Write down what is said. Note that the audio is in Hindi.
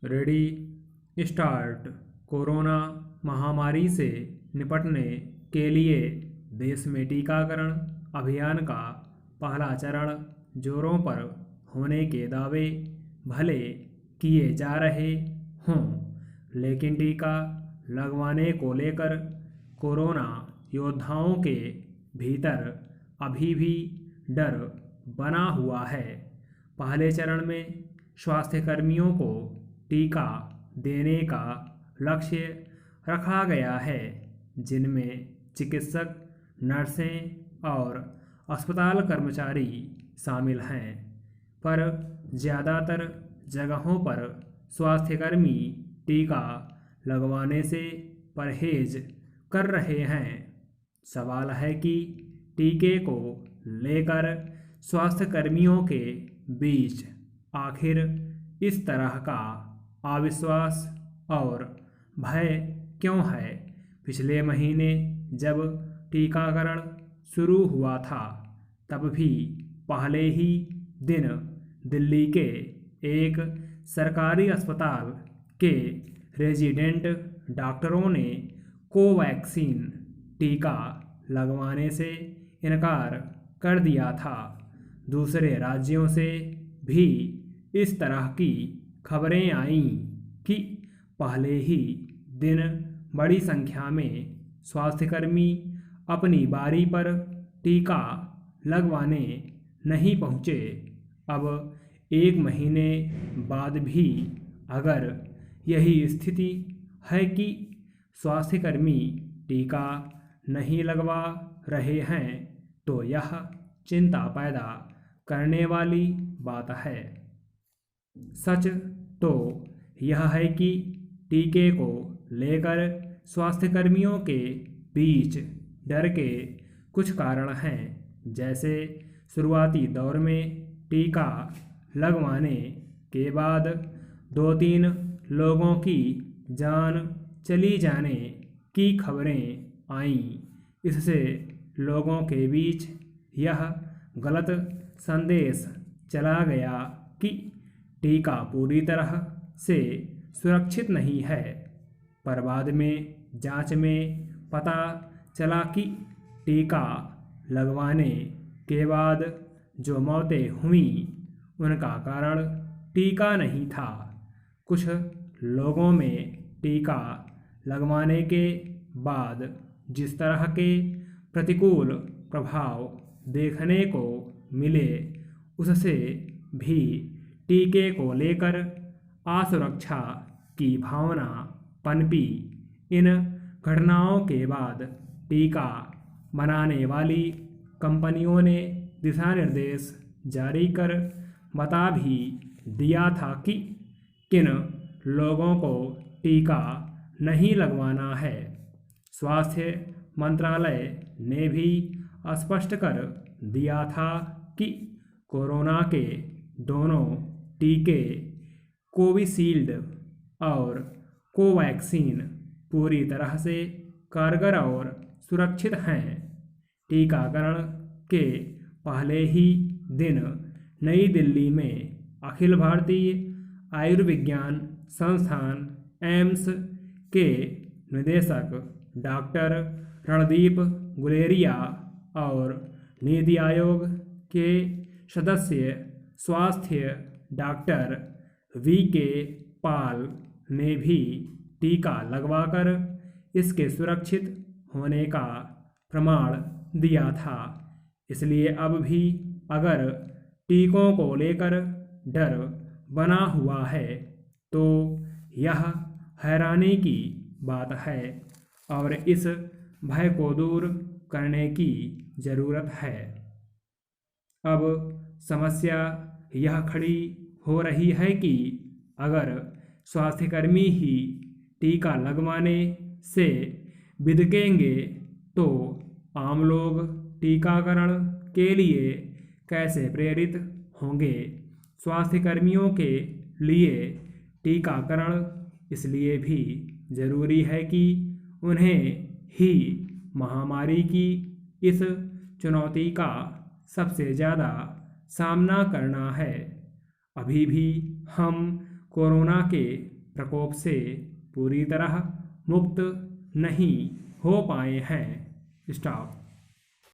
Ready start. कोरोना महामारी से निपटने के लिए देश में टीकाकरण अभियान का पहला चरण जोरों पर होने के दावे भले किए जा रहे हों, लेकिन टीका लगवाने को लेकर कोरोना योद्धाओं के भीतर अभी भी डर बना हुआ है। पहले चरण में स्वास्थ्यकर्मियों को टीका देने का लक्ष्य रखा गया है, जिनमें चिकित्सक, नर्सें और अस्पताल कर्मचारी शामिल हैं। पर ज़्यादातर जगहों पर स्वास्थ्यकर्मी टीका लगवाने से परहेज कर रहे हैं। सवाल है कि टीके को लेकर स्वास्थ्यकर्मियों के बीच आखिर इस तरह का अविश्वास और भय क्यों है। पिछले महीने जब टीकाकरण शुरू हुआ था, तब भी पहले ही दिन दिल्ली के एक सरकारी अस्पताल के रेजिडेंट डॉक्टरों ने कोवैक्सीन टीका लगवाने से इनकार कर दिया था। दूसरे राज्यों से भी इस तरह की खबरें आईं कि पहले ही दिन बड़ी संख्या में स्वास्थ्यकर्मी अपनी बारी पर टीका लगवाने नहीं पहुंचे। अब एक महीने बाद भी अगर यही स्थिति है कि स्वास्थ्यकर्मी टीका नहीं लगवा रहे हैं, तो यह चिंता पैदा करने वाली बात है। सच तो यह है कि टीके को लेकर स्वास्थ्यकर्मियों के बीच डर के कुछ कारण हैं, जैसे शुरुआती दौर में टीका लगवाने के बाद 2-3 लोगों की जान चली जाने की खबरें आईं। इससे लोगों के बीच यह गलत संदेश चला गया कि टीका पूरी तरह से सुरक्षित नहीं है। पर बाद में जांच में पता चला कि टीका लगवाने के बाद जो मौतें हुईं, उनका कारण टीका नहीं था। कुछ लोगों में टीका लगवाने के बाद जिस तरह के प्रतिकूल प्रभाव देखने को मिले, उससे भी टीके को लेकर असुरक्षा की भावना पनपी। इन घटनाओं के बाद टीका बनाने वाली कंपनियों ने दिशा निर्देश जारी कर बता भी दिया था कि किन लोगों को टीका नहीं लगवाना है। स्वास्थ्य मंत्रालय ने भी स्पष्ट कर दिया था कि कोरोना के दोनों टीके कोविशील्ड और कोवैक्सीन पूरी तरह से कारगर और सुरक्षित हैं। टीकाकरण के पहले ही दिन नई दिल्ली में अखिल भारतीय आयुर्विज्ञान संस्थान एम्स के निदेशक डॉक्टर रणदीप गुलेरिया और नीति आयोग के सदस्य स्वास्थ्य डॉक्टर वी.के. पाल ने भी टीका लगवाकर इसके सुरक्षित होने का प्रमाण दिया था। इसलिए अब भी अगर टीकों को लेकर डर बना हुआ है, तो यह हैरानी की बात है और इस भय को दूर करने की ज़रूरत है। अब समस्या यह खड़ी हो रही है कि अगर स्वास्थ्यकर्मी ही टीका लगवाने से बिदकेंगे, तो आम लोग टीकाकरण के लिए कैसे प्रेरित होंगे। स्वास्थ्यकर्मियों के लिए टीकाकरण इसलिए भी ज़रूरी है कि उन्हें ही महामारी की इस चुनौती का सबसे ज़्यादा सामना करना है। अभी भी हम कोरोना के प्रकोप से पूरी तरह मुक्त नहीं हो पाए हैं। स्टॉप।